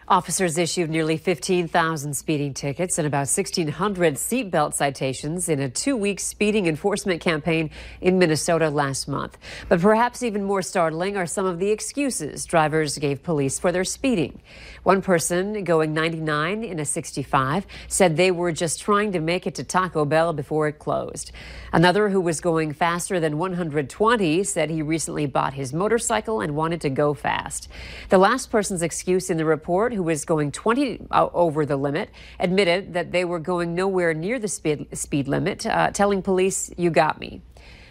Officers issued nearly 15,000 speeding tickets and about 1,600 seatbelt citations in a 2-week speeding enforcement campaign in Minnesota last month. But perhaps even more startling are some of the excuses drivers gave police for their speeding. One person going 99 in a 65 said they were just trying to make it to Taco Bell before it closed. Another, who was going faster than 120, said he recently bought his motorcycle and wanted to go fast. The last person's excuse in the report, who was going 20 over the limit, admitted that they were going nowhere near the speed limit, telling police, "You got me."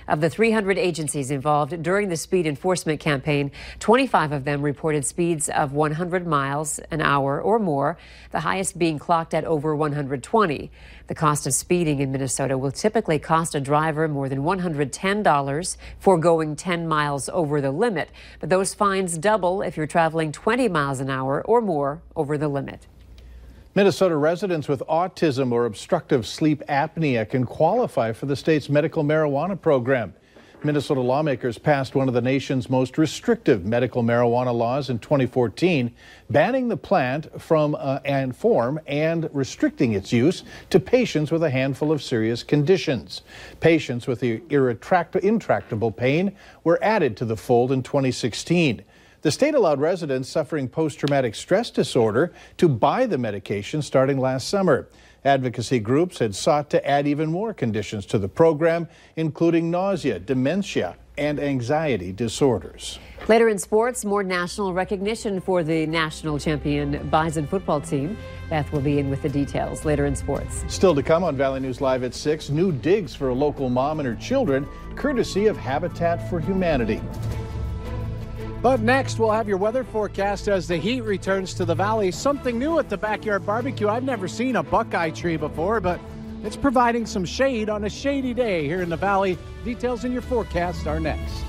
Of the 300 agencies involved during the speed enforcement campaign, 25 of them reported speeds of 100 miles an hour or more, the highest being clocked at over 120. The cost of speeding in Minnesota will typically cost a driver more than $110 for going 10 miles over the limit, but those fines double if you're traveling 20 miles an hour or more over the limit. Minnesota residents with autism or obstructive sleep apnea can qualify for the state's medical marijuana program. Minnesota lawmakers passed one of the nation's most restrictive medical marijuana laws in 2014, banning the plant from and form and restricting its use to patients with a handful of serious conditions. Patients with intractable pain were added to the fold in 2016. The state allowed residents suffering post-traumatic stress disorder to buy the medication starting last summer. Advocacy groups had sought to add even more conditions to the program, including nausea, dementia, and anxiety disorders. Later in sports, more national recognition for the national champion Bison football team. Beth will be in with the details later in sports. Still to come on Valley News Live at 6, new digs for a local mom and her children, courtesy of Habitat for Humanity. But next, we'll have your weather forecast as the heat returns to the valley. Something new at the Backyard Barbecue. I've never seen a buckeye tree before, but it's providing some shade on a shady day here in the valley. Details in your forecast are next.